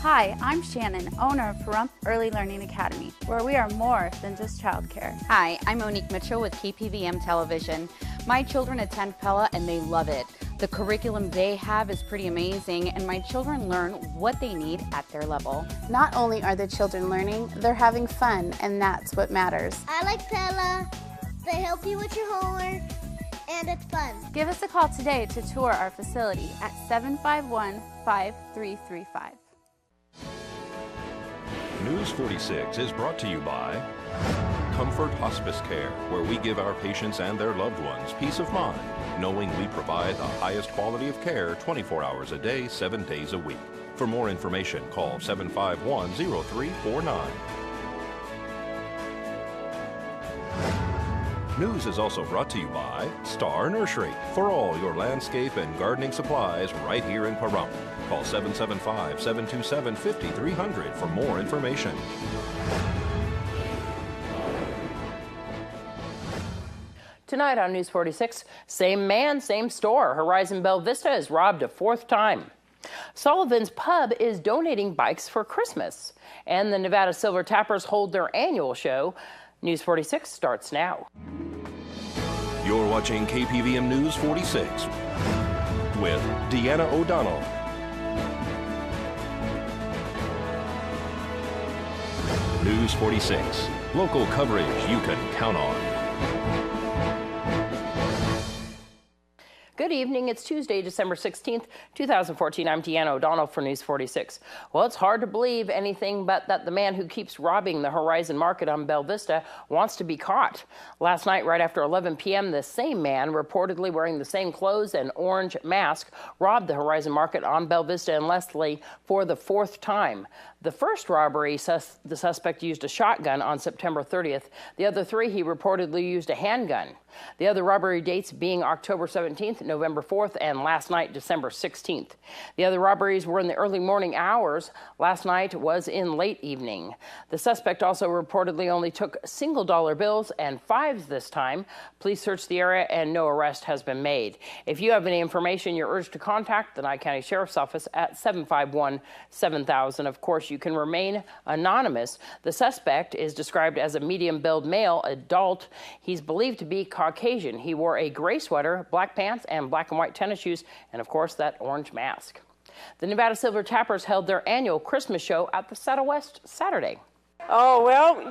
Hi, I'm Shannon, owner of Pahrump Early Learning Academy, where we are more than just childcare. Hi, I'm Monique Mitchell with KPVM Television. My children attend Pella and they love it. The curriculum they have is pretty amazing, and my children learn what they need at their level. Not only are the children learning, they're having fun, and that's what matters. I like Pella. They help you with your homework, and it's fun. Give us a call today to tour our facility at 751-5335. News 46 is brought to you by Comfort Hospice Care, where we give our patients and their loved ones peace of mind, knowing we provide the highest quality of care 24 hours a day, 7 days a week. For more information, call 751-0349. News is also brought to you by Star Nursery, for all your landscape and gardening supplies right here in Pahrump. Call 775-727-5300 for more information. Tonight on News 46, same man, same store. Horizon Bella Vista is robbed a fourth time. Sullivan's Pub is donating bikes for Christmas. And the Nevada Silver Tappers hold their annual show. News 46 starts now. You're watching KPVM News 46 with Deanna O'Donnell. News 46, local coverage you can count on. Good evening. It's Tuesday, December 16th, 2014. I'm Deanna O'Donnell for News 46. Well, it's hard to believe anything but that the man who keeps robbing the Horizon Market on Bella Vista wants to be caught. Last night, right after 11 p.m., the same man, reportedly wearing the same clothes and orange mask, robbed the Horizon Market on Bella Vista and Leslie for the fourth time. The first robbery, the suspect used a shotgun on September 30th. The other three, he reportedly used a handgun. The other robbery dates being October 17th, November 4th, and last night, December 16th. The other robberies were in the early morning hours. Last night was in late evening. The suspect also reportedly only took single-dollar bills and fives this time. Police searched the area and no arrest has been made. If you have any information, you're urged to contact the Nye County Sheriff's Office at 751-7000. Of course, you can remain anonymous. The suspect is described as a medium-build male adult. He's believed to be Caucasian. He wore a gray sweater, black pants, and black and white tennis shoes, and of course that orange mask. The Nevada Silver Tappers held their annual Christmas show at the Saddle West Saturday. Oh, well,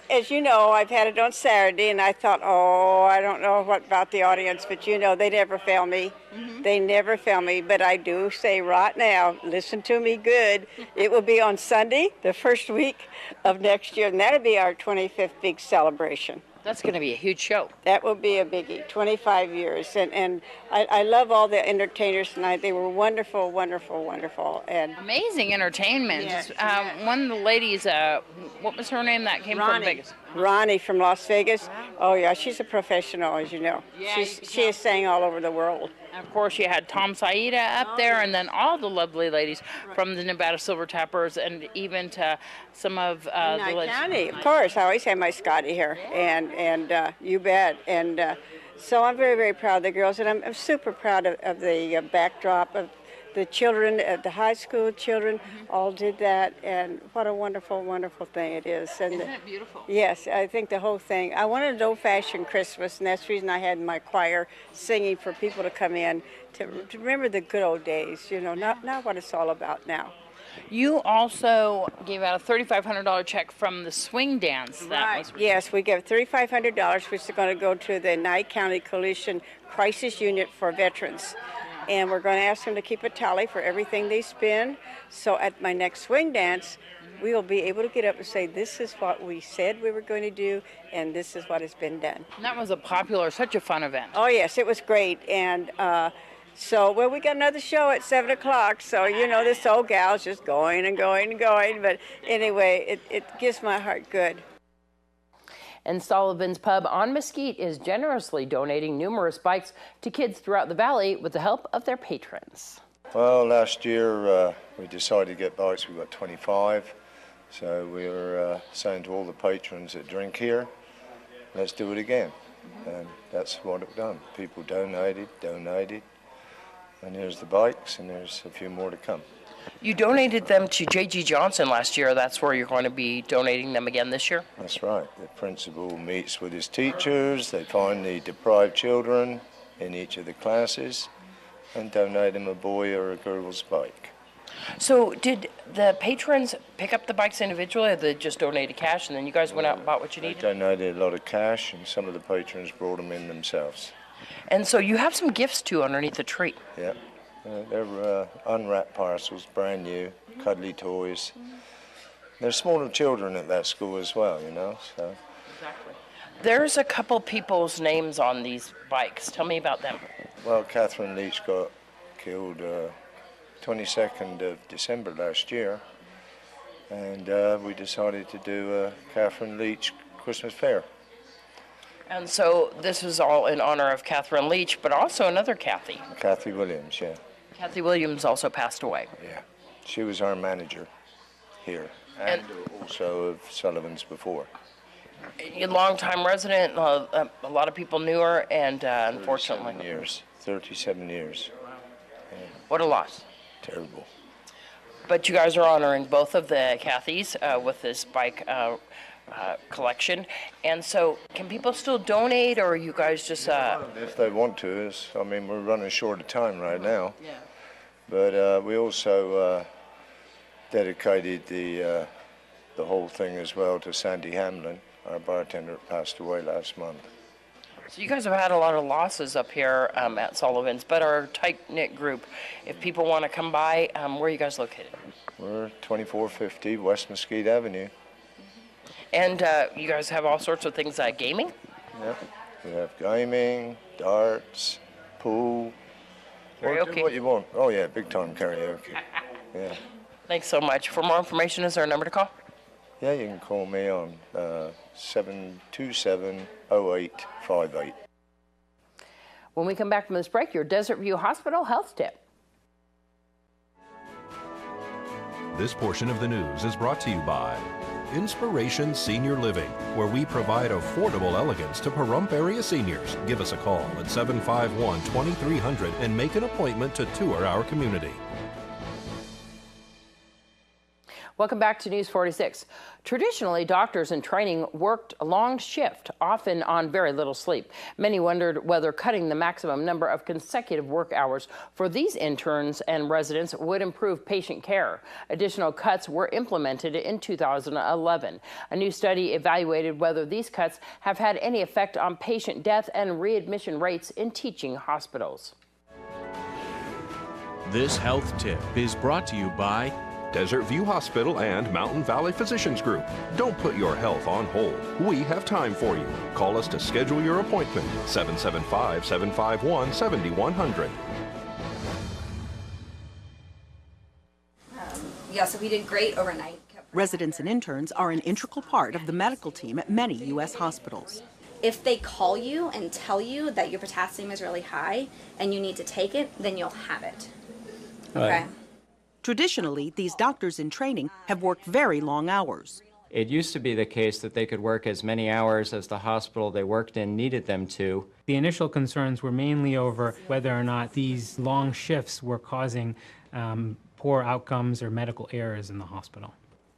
as you know, I've had it on Saturday, and I thought, I don't know what about the audience, but they never fail me. Mm-hmm. They never fail me, but I do say right now, listen to me good, it will be on Sunday, the first week of next year, and that'll be our 25th big celebration. That's going to be a huge show. That will be a biggie, 25 years. And I love all the entertainers tonight. They were wonderful, wonderful, wonderful. And amazing entertainment. Yes, one of the ladies, what was her name that came from Vegas? Ronnie from Las Vegas. Oh, yeah, she's a professional, as you know. Yeah, she is sang all over the world. And of course, you had Tom Saida up there, and then all the lovely ladies from the Nevada Silver Tappers, and even to some of the Nye County, of course. I always have my Scotty here, and you bet. And so I'm very, very proud of the girls, and I'm super proud of the backdrop of the children, the high school children, all did that, and what a wonderful, wonderful thing it is. And isn't it beautiful? Yes, I think the whole thing. I wanted an old-fashioned Christmas, and that's the reason I had my choir singing for people to come in to remember the good old days, not what it's all about now. You also gave out a $3,500 check from the swing dance. Yes, we gave $3,500, which is going to go to the Nye County Coalition Crisis Unit for Veterans. And we're going to ask them to keep a tally for everything they spend. So at my next swing dance, we will be able to get up and say, this is what we said we were going to do, and this is what has been done. And that was such a fun event. Oh, yes, it was great. And we got another show at 7 o'clock. So, this old gal's just going and going and going. But anyway, it gives my heart good. And Sullivan's Pub on Mesquite is generously donating numerous bikes to kids throughout the valley with the help of their patrons. Well, last year we decided to get bikes. We got 25. So we were saying to all the patrons that drink here, let's do it again. And that's what we've done. People donated, and here's the bikes, and there's a few more to come. You donated them to J.G. Johnson last year. That's where you're going to be donating them again this year? That's right. The principal meets with his teachers. They find the deprived children in each of the classes and donate them a boy or a girl's bike. So did the patrons pick up the bikes individually, or they just donated cash and then you guys went out and bought what you They needed? donated a lot of cash, and some of the patrons brought them in themselves. And so you have some gifts too underneath the tree. Yeah. They're unwrapped parcels, brand new, cuddly toys. There's smaller children at that school as well, you know. So. Exactly. There's a couple people's names on these bikes. Tell me about them. Well, Catherine Leach got killed 22nd of December last year, and we decided to do a Catherine Leach Christmas fair. And so this is all in honor of Catherine Leach, but also another Kathy. Kathy Williams, yeah. Kathy Williams also passed away. Yeah. She was our manager here, and also of Sullivan's before. A long-time resident, a lot of people knew her, and unfortunately. 37 years. Yeah. What a loss. Terrible. But you guys are honoring both of the Kathys with this bike collection. And so can people still donate, or are you guys just... If they want to. I mean, we're running short of time right now. Yeah. But we also dedicated the whole thing as well to Sandy Hamlin, our bartender that passed away last month. So you guys have had a lot of losses up here at Sullivan's, but our tight-knit group, if people want to come by, where are you guys located? We're 2450 West Mesquite Avenue. And you guys have all sorts of things, gaming? Yep. We have gaming, darts, pool. Karaoke. Do what you want. Oh yeah, big time karaoke. Yeah. Thanks so much. For more information, is there a number to call? Yeah, you can call me on 727-0858. When we come back from this break, your Desert View Hospital health tip. This portion of the news is brought to you by Inspiration Senior Living, where we provide affordable elegance to Pahrump area seniors. Give us a call at 751-2300 and make an appointment to tour our community. Welcome back to News 46. Traditionally, doctors in training worked a long shift, often on very little sleep. Many wondered whether cutting the maximum number of consecutive work hours for these interns and residents would improve patient care. Additional cuts were implemented in 2011. A new study evaluated whether these cuts have had any effect on patient death and readmission rates in teaching hospitals. This health tip is brought to you by Desert View Hospital and Mountain Valley Physicians Group. Don't put your health on hold. We have time for you. Call us to schedule your appointment. 775-751-7100. Yeah, so we did great overnight. Residents and interns are an integral part of the medical team at many U.S. hospitals. If they call you and tell you that your potassium is really high and you need to take it, then you'll have it. Okay. Traditionally, these doctors in training have worked very long hours. It used to be the case that they could work as many hours as the hospital they worked in needed them to. The initial concerns were mainly over whether or not these long shifts were causing poor outcomes or medical errors in the hospital.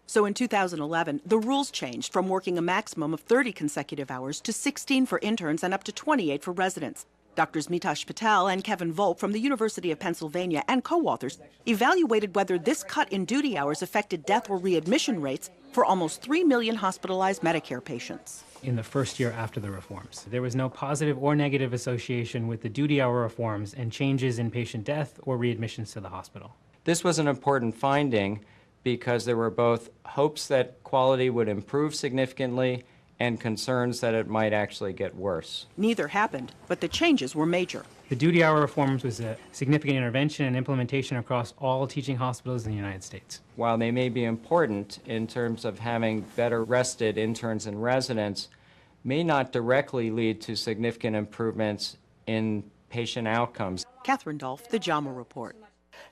So in 2011, the rules changed from working a maximum of 30 consecutive hours to 16 for interns and up to 28 for residents. Doctors Mitesh Patel and Kevin Volp from the University of Pennsylvania and co-authors evaluated whether this cut in duty hours affected death or readmission rates for almost 3 million hospitalized Medicare patients. In the first year after the reforms, there was no positive or negative association with the duty hour reforms and changes in patient death or readmissions to the hospital. This was an important finding because there were both hopes that quality would improve significantly and concerns that it might actually get worse. Neither happened, but the changes were major. The duty hour reforms was a significant intervention and implementation across all teaching hospitals in the United States. While they may be important in terms of having better rested interns and residents, may not directly lead to significant improvements in patient outcomes. Catherine Dolph, The JAMA Report.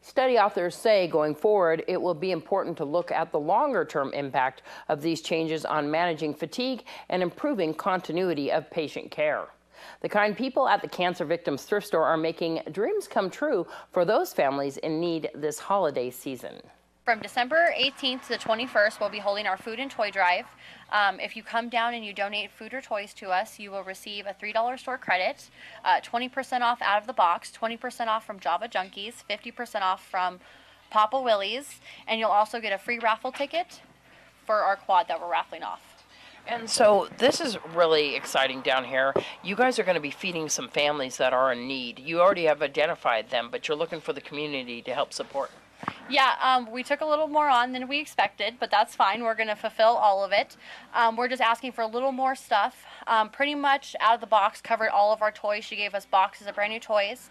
Study authors say going forward, it will be important to look at the longer-term impact of these changes on managing fatigue and improving continuity of patient care. The kind people at the Cancer Victims Thrift Store are making dreams come true for those families in need this holiday season. From December 18th to the 21st, we'll be holding our food and toy drive. If you come down and you donate food or toys to us, you will receive a $3 store credit, 20% off out of the box, 20% off from Java Junkies, 50% off from Papa Willie's, and you'll also get a free raffle ticket for our quad that we're raffling off. And so this is really exciting down here. You guys are going to be feeding some families that are in need. You already have identified them, but you're looking for the community to help support. Yeah, we took a little more on than we expected, but that's fine. We're going to fulfill all of it. We're just asking for a little more stuff. Pretty much out of the box covered all of our toys. She gave us boxes of brand new toys.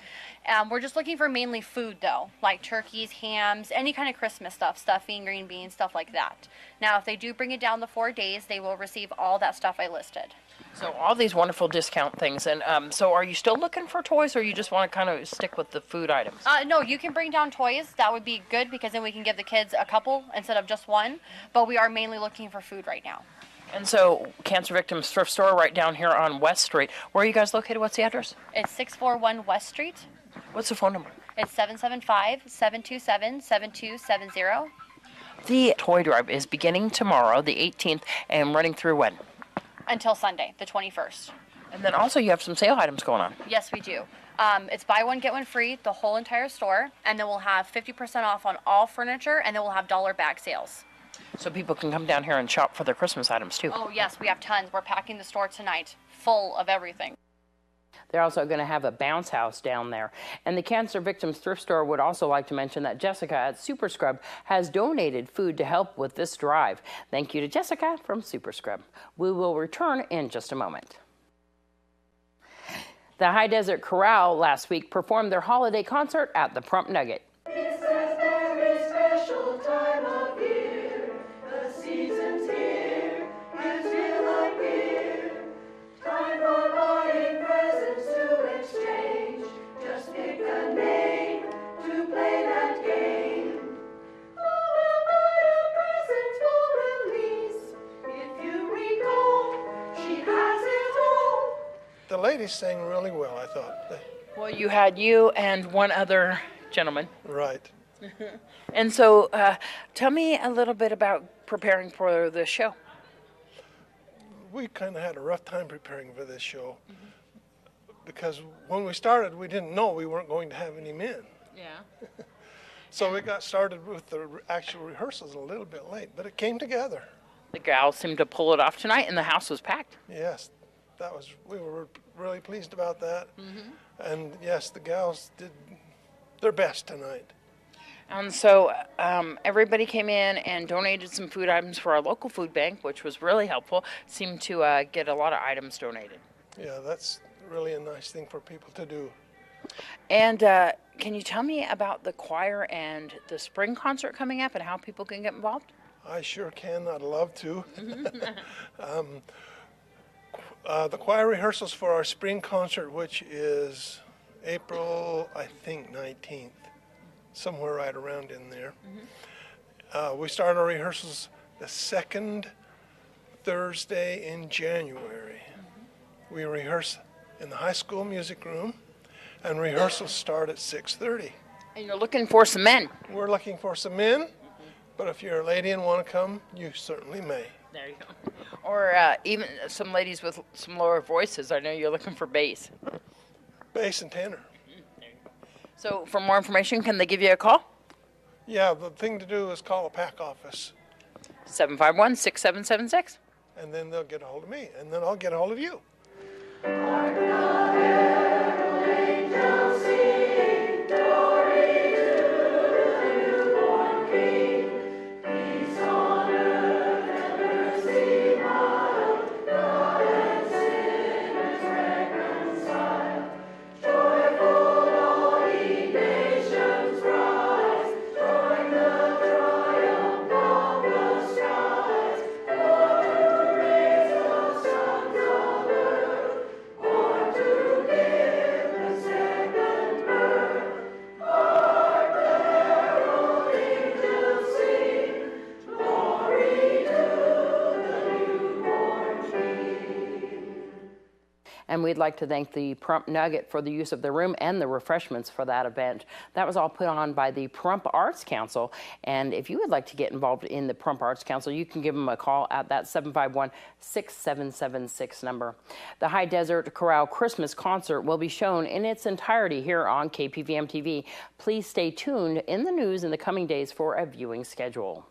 We're just looking for mainly food, though, like turkeys, hams, any kind of Christmas stuff, stuffing, green beans, stuff like that. Now, if they do bring it down the 4 days, they will receive all that stuff I listed. So all these wonderful discount things. And so are you still looking for toys, or you just want to kind of stick with the food items? No, you can bring down toys. That would be good because then we can give the kids a couple instead of just one. But we are mainly looking for food right now. And so Cancer Victims Thrift Store right down here on West Street. Where are you guys located? What's the address? It's 641 West Street. What's the phone number? It's 775-727-7270. The toy drive is beginning tomorrow, the 18th, and running through when? Until Sunday, the 21st. And then also you have some sale items going on. Yes, we do. It's buy one, get one free, the whole entire store. And then we'll have 50% off on all furniture, and then we'll have dollar bag sales. So people can come down here and shop for their Christmas items too. Oh, yes, we have tons. We're packing the store tonight, full of everything. They're also going to have a bounce house down there. And the Cancer Victims Thrift Store would also like to mention that Jessica at Super Scrub has donated food to help with this drive. Thank you to Jessica from Super Scrub. We will return in just a moment. The High Desert Chorale last week performed their holiday concert at the Prump Nugget. It's a very special time of year. The season's here. Gifts feel like beer. Time for buying presents to exchange. Just pick a name to play that game. Who will buy a present for Elise? If you recall, she has it all. The ladies sang really well, I thought. Well, you had you and one other gentleman. Right. And so tell me a little bit about preparing for the show. We kind of had a rough time preparing for this show because when we started, we didn't know we weren't going to have any men. Yeah. So we got started with the actual rehearsals a little bit late, but it came together. The gals seemed to pull it off tonight, and the house was packed. Yes, we were really pleased about that. And yes, the gals did their best tonight. And so everybody came in and donated some food items for our local food bank, which was really helpful. Seemed to get a lot of items donated. Yeah, that's really a nice thing for people to do. And can you tell me about the choir and the spring concert coming up and how people can get involved? I sure can. I'd love to. The choir rehearsals for our spring concert, which is April, I think, 19th, somewhere right around in there. We start our rehearsals the second Thursday in January. We rehearse in the high school music room, and rehearsals start at 6:30. And you're looking for some men. We're looking for some men, but if you're a lady and want to come, you certainly may. There you go. Or even some ladies with some lower voices. I know you're looking for bass. Bass and tenor. There you go. So for more information, can they give you a call? Yeah, the thing to do is call the PAC office. 751-6776. And then they'll get a hold of me, and then I'll get a hold of you. To And we'd like to thank the Pahrump Nugget for the use of the room and the refreshments for that event. That was all put on by the Pahrump Arts Council. And if you would like to get involved in the Pahrump Arts Council, you can give them a call at that 751-6776 number. The High Desert Chorale Christmas concert will be shown in its entirety here on KPVM-TV. Please stay tuned in the news in the coming days for a viewing schedule.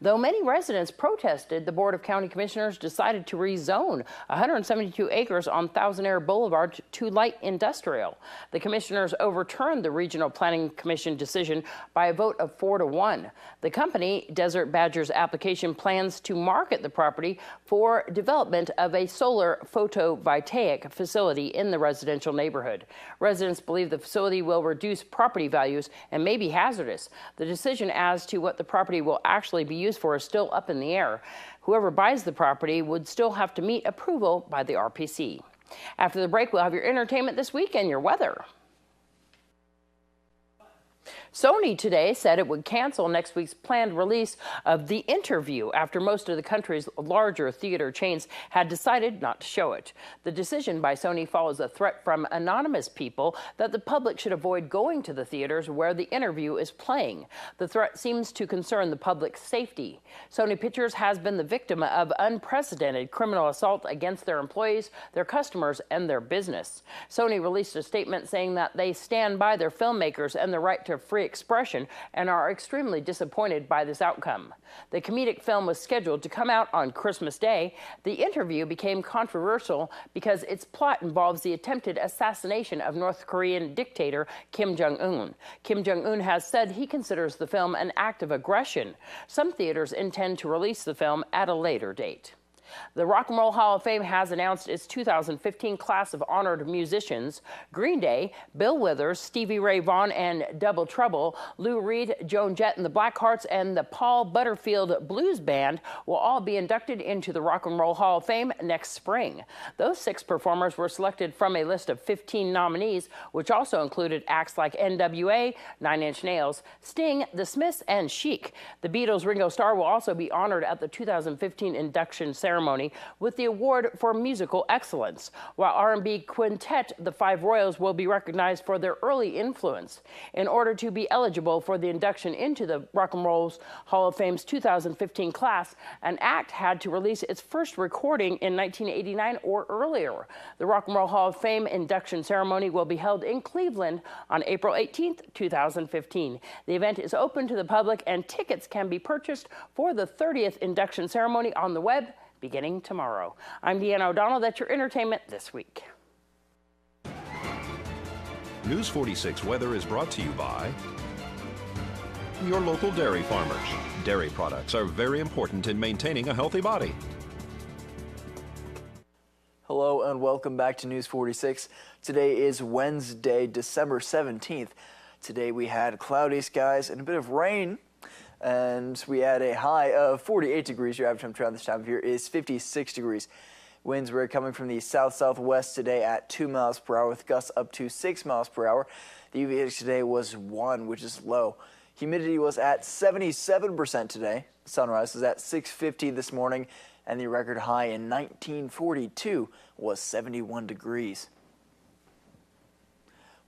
Though many residents protested, the Board of County Commissioners decided to rezone 172 acres on Thousand Air Boulevard to light industrial. The commissioners overturned the Regional Planning Commission decision by a vote of 4-1. The company, Desert Badger's application, plans to market the property for development of a solar photovoltaic facility in the residential neighborhood. Residents believe the facility will reduce property values and may be hazardous. The decision as to what the property will actually be used for is still up in the air. Whoever buys the property would still have to meet approval by the RPC. After the break, we'll have your entertainment this week and your weather. Sony today said it would cancel next week's planned release of The Interview after most of the country's larger theater chains had decided not to show it. The decision by Sony follows a threat from anonymous people that the public should avoid going to the theaters where The Interview is playing. The threat seems to concern the public's safety. Sony Pictures has been the victim of unprecedented criminal assault against their employees, their customers, and their business. Sony released a statement saying that they stand by their filmmakers and the right to free expression and are extremely disappointed by this outcome. The comedic film was scheduled to come out on Christmas Day. The Interview became controversial because its plot involves the attempted assassination of North Korean dictator Kim Jong-un. Kim Jong-un has said he considers the film an act of aggression. Some theaters intend to release the film at a later date. The Rock and Roll Hall of Fame has announced its 2015 class of honored musicians. Green Day, Bill Withers, Stevie Ray Vaughan and Double Trouble, Lou Reed, Joan Jett and the Blackhearts, and the Paul Butterfield Blues Band will all be inducted into the Rock and Roll Hall of Fame next spring. Those 6 performers were selected from a list of 15 nominees, which also included acts like NWA, Nine Inch Nails, Sting, The Smiths, and Chic. The Beatles' Ringo Starr will also be honored at the 2015 induction ceremony with the award for musical excellence, while R&B quintet The Five Royals will be recognized for their early influence. In order to be eligible for the induction into the Rock and Roll Hall of Fame's 2015 class, an act had to release its first recording in 1989 or earlier. The Rock and Roll Hall of Fame induction ceremony will be held in Cleveland on April 18th, 2015. The event is open to the public and tickets can be purchased for the 30th induction ceremony on the web beginning tomorrow. I'm Deanna O'Donnell. That's your entertainment this week. News 46 weather is brought to you by your local dairy farmers. Dairy products are very important in maintaining a healthy body. Hello and welcome back to News 46. Today is Wednesday, December 17th. Today we had cloudy skies and a bit of rain. And we had a high of 48 degrees. Your average temperature around this time of year is 56 degrees. Winds were coming from the south-southwest today at 2 miles per hour with gusts up to 6 miles per hour. The UV index today was 1, which is low. Humidity was at 77% today. Sunrise was at 6:50 this morning, and the record high in 1942 was 71 degrees.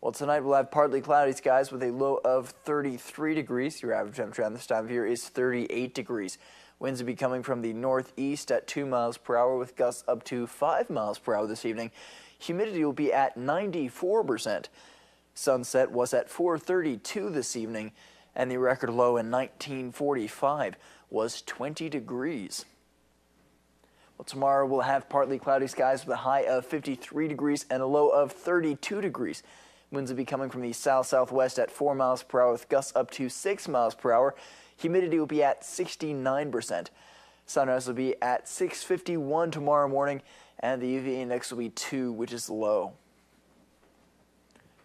Well, tonight we'll have partly cloudy skies with a low of 33 degrees. Your average temperature on this time of year is 38 degrees. Winds will be coming from the northeast at 2 miles per hour with gusts up to 5 miles per hour this evening. Humidity will be at 94%. Sunset was at 4:32 this evening, and the record low in 1945 was 20 degrees. Well, tomorrow we'll have partly cloudy skies with a high of 53 degrees and a low of 32 degrees. Winds will be coming from the south-southwest at 4 miles per hour with gusts up to 6 miles per hour. Humidity will be at 69%. Sunrise will be at 6:51 tomorrow morning, and the UV index will be 2, which is low.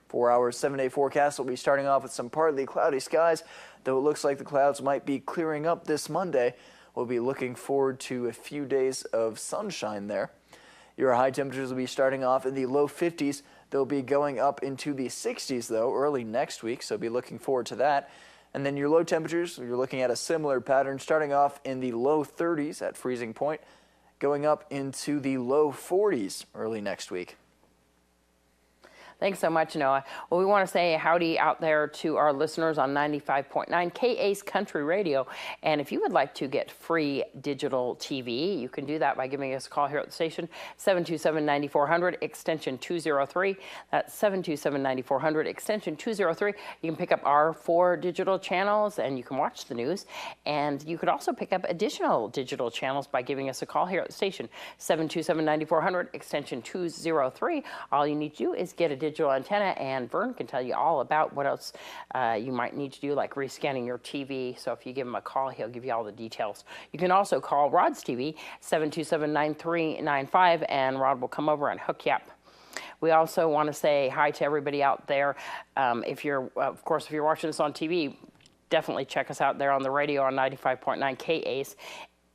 4 hours, 7-day forecast will be starting off with some partly cloudy skies, though it looks like the clouds might be clearing up this Monday. We'll be looking forward to a few days of sunshine there. Your high temperatures will be starting off in the low 50s. They'll be going up into the 60s, though, early next week, so be looking forward to that. And then your low temperatures, you're looking at a similar pattern, starting off in the low 30s at freezing point, going up into the low 40s early next week. Thanks so much, Noah. Well, we want to say howdy out there to our listeners on 95.9 KA's Country Radio. And if you would like to get free digital TV, you can do that by giving us a call here at the station, 727-9400, extension 203. That's 727-9400, extension 203. You can pick up our 4 digital channels and you can watch the news. And you could also pick up additional digital channels by giving us a call here at the station, 727-9400, extension 203. All you need to do is get a digital antenna, and Vern can tell you all about what else you might need to do, like rescanning your TV. So if you give him a call, he'll give you all the details. You can also call Rod's TV, 727-9395, and Rod will come over and hook you up. We also want to say hi to everybody out there. If you're watching this on TV, definitely check us out there on the radio on 95.9 KA's.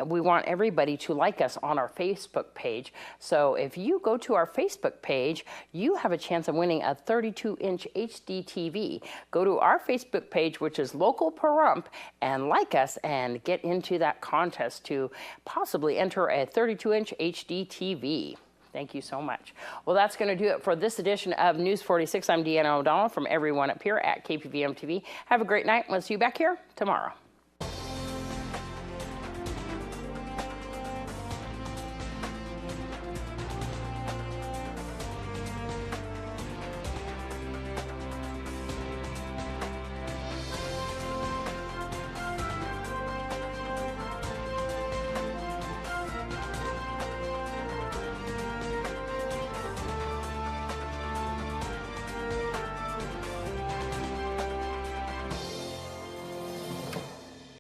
We want everybody to like us on our Facebook page. So if you go to our Facebook page, you have a chance of winning a 32-inch HD TV. Go to our Facebook page, which is Local Pahrump, and like us and get into that contest to possibly enter a 32-inch HD TV. Thank you so much. Well, that's going to do it for this edition of News 46. I'm Deanna O'Donnell from everyone up here at KPVM-TV. Have a great night. We'll see you back here tomorrow.